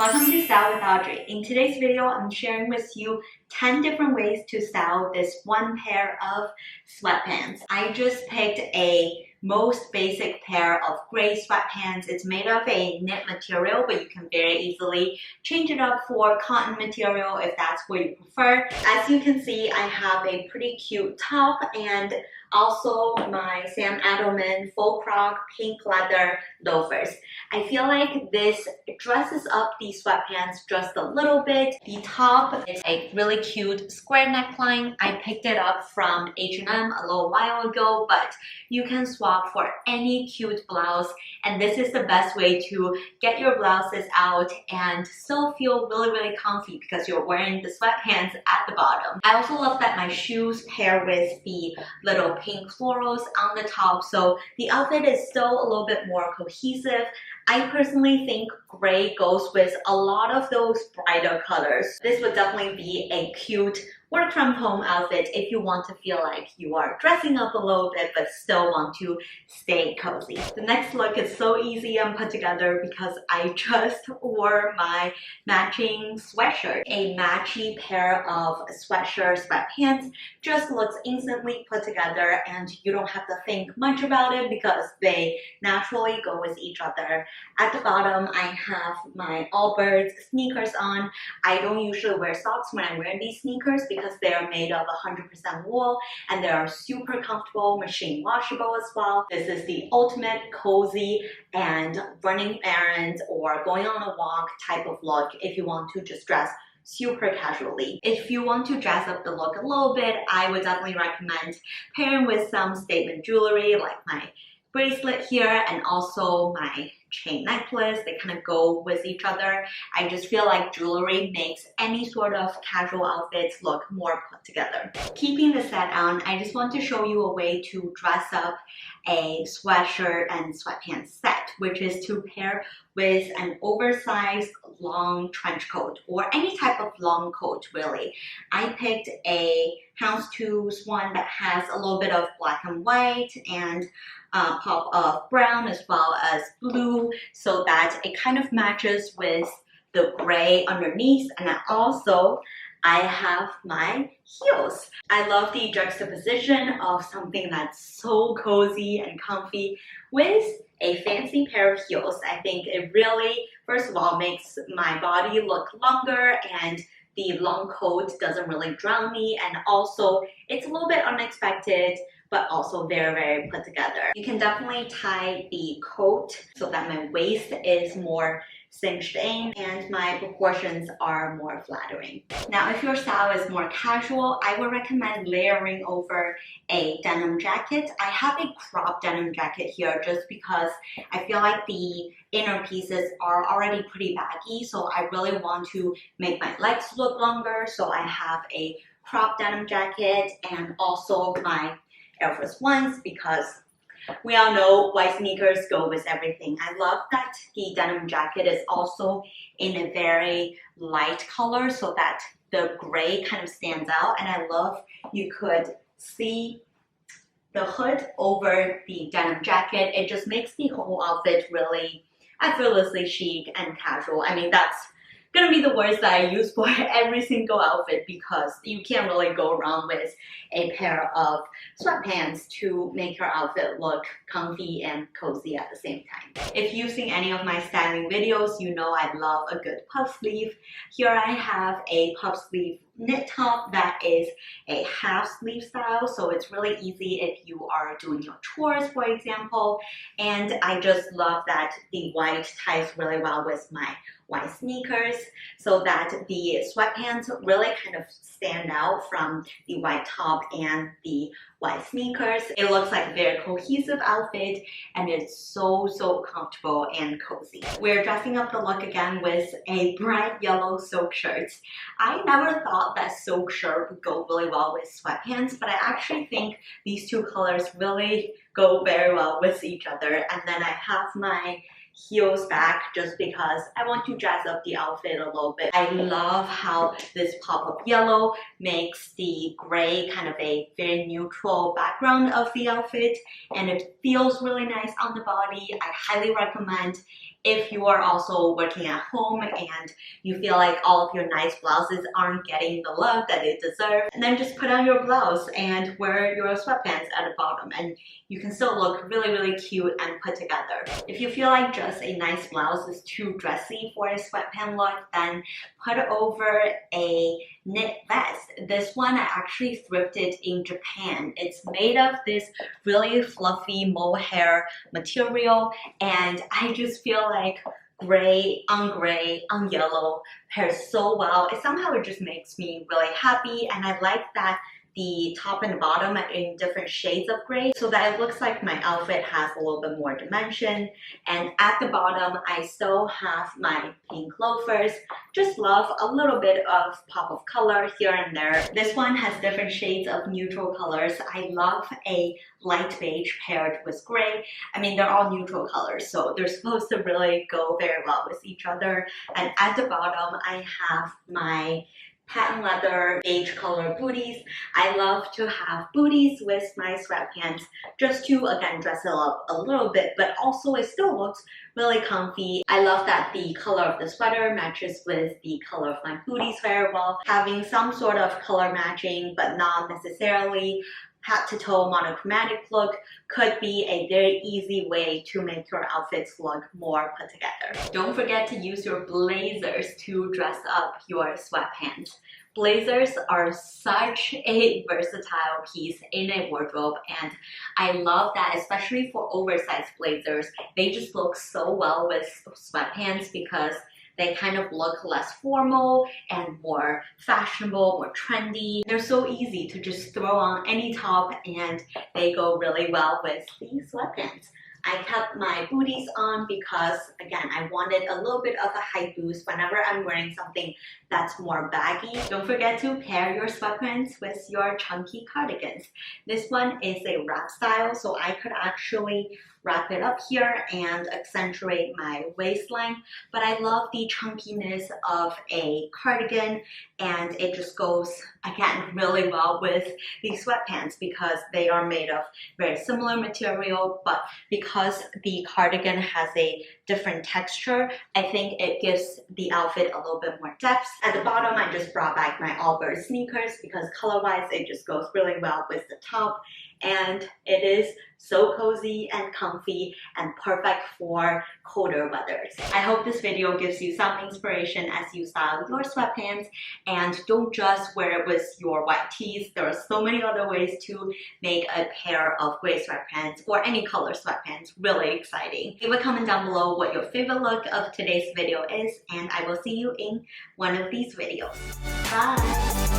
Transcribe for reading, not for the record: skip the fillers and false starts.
Welcome to Style with Audrey. In today's video, I'm sharing with you 10 different ways to style this one pair of sweatpants. I just picked a most basic pair of gray sweatpants. It's made of a knit material, but you can very easily change it up for cotton material if that's what you prefer. As you can see, I have a pretty cute top and also my Sam Edelman full croc pink leather loafers. I feel like this dresses up the sweatpants just a little bit. The top is a really cute square neckline. I picked it up from H&M a little while ago, but you can swap for any cute blouse, and this is the best way to get your blouses out and still feel really comfy because you're wearing the sweatpants at the bottom. I also love that my shoes pair with the little pink florals on the top, so the outfit is still a little bit more cohesive. I personally think gray goes with a lot of those brighter colors. This would definitely be a cute work from home outfit if you want to feel like you are dressing up a little bit but still want to stay cozy. The next look is so easy and put together because I just wore my matching sweatshirt. A matchy pair of sweatpants just looks instantly put together and you don't have to think much about it because they naturally go with each other. At the bottom, I have my Allbirds sneakers on. I don't usually wear socks when I wear these sneakers because they are made of 100% wool and they are super comfortable, machine washable as well. This is the ultimate cozy and running errands or going on a walk type of look if you want to just dress super casually. If you want to dress up the look a little bit, I would definitely recommend pairing with some statement jewelry like my bracelet here and also my chain necklace. They kind of go with each other. I just feel like jewelry makes any sort of casual outfits look more put together. Keeping the set on, I just want to show you a way to dress up a sweatshirt and sweatpants set, which is to pair with an oversized long trench coat or any type of long coat really. I picked a houndstooth one that has a little bit of black and white and pop of brown as well as blue so that it kind of matches with the gray underneath. And I have my heels. I love the juxtaposition of something that's so cozy and comfy with a fancy pair of heels. I think it really, first of all, makes my body look longer and the long coat doesn't really drown me, and also it's a little bit unexpected but also very put together. You can definitely tie the coat so that my waist is more cinched in and my proportions are more flattering. Now, if your style is more casual, I would recommend layering over a denim jacket. I have a crop denim jacket here just because I feel like the inner pieces are already pretty baggy, so I really want to make my legs look longer, so I have a crop denim jacket and also my Air Force Ones because we all know white sneakers go with everything. I love that the denim jacket is also in a very light color so that the gray kind of stands out, and I love you could see the hood over the denim jacket. It just makes the whole outfit really effortlessly chic and casual. I mean, that's gonna be the words that I use for every single outfit because you can't really go wrong with a pair of sweatpants to make your outfit look comfy and cozy at the same time. If you've seen any of my styling videos, you know I love a good puff sleeve. Here I have a puff sleeve knit top that is a half sleeve style, so it's really easy if you are doing your chores, for example. And I just love that the white ties really well with my white sneakers so that the sweatpants really kind of stand out from the white top and the white sneakers. It looks like a very cohesive outfit and it's so comfortable and cozy. We're dressing up the look again with a bright yellow silk shirt. I never thought that silk shirt would go really well with sweatpants, but I actually think these two colors really go very well with each other. And then I have my heels back just because I want to jazz up the outfit a little bit. I love how this pop of yellow makes the gray kind of a very neutral background of the outfit, and it feels really nice on the body. I highly recommend if you are also working at home and you feel like all of your nice blouses aren't getting the love that they deserve, and then just put on your blouse and wear your sweatpants at the bottom and you can still look really cute and put together. If you feel like just a nice blouse is too dressy for a sweatpant look, then put over a knit vest. This one I actually thrifted in Japan. It's made of this really fluffy mohair material, and I just feel like gray on yellow pairs so well. It just makes me really happy, and I like that the top and the bottom are in different shades of gray so that it looks like my outfit has a little bit more dimension. And at the bottom, I still have my pink loafers. Just love a little bit of pop of color here and there. This one has different shades of neutral colors. I love a light beige paired with gray. I mean, they're all neutral colors, so they're supposed to really go very well with each other. And at the bottom, I have my patent leather beige color booties. I love to have booties with my sweatpants just to, again, dress it up a little bit, but also it still looks really comfy. I love that the color of the sweater matches with the color of my booties very well. Having some sort of color matching, but not necessarily head to toe monochromatic look could be a very easy way to make your outfits look more put together. Don't forget to use your blazers to dress up your sweatpants. Blazers are such a versatile piece in a wardrobe, and I love that, especially for oversized blazers. They just look so well with sweatpants because they kind of look less formal and more fashionable, more trendy. They're so easy to just throw on any top and they go really well with these sweatpants. I kept my booties on because, again, I wanted a little bit of a height boost whenever I'm wearing something that's more baggy. Don't forget to pair your sweatpants with your chunky cardigans. This one is a wrap style, so I could actually wrap it up here and accentuate my waistline, but I love the chunkiness of a cardigan, and it just goes, again, really well with these sweatpants because they are made of very similar material, but because the cardigan has a different texture, I think it gives the outfit a little bit more depth. At the bottom, I just brought back my Allbirds sneakers because color-wise, it just goes really well with the top, and it is so cozy and comfy and perfect for colder weathers. I hope this video gives you some inspiration as you style your sweatpants, and don't just wear it with your white tees. There are so many other ways to make a pair of gray sweatpants or any color sweatpants really exciting. Leave a comment down below what your favorite look of today's video is, and I will see you in one of these videos. Bye!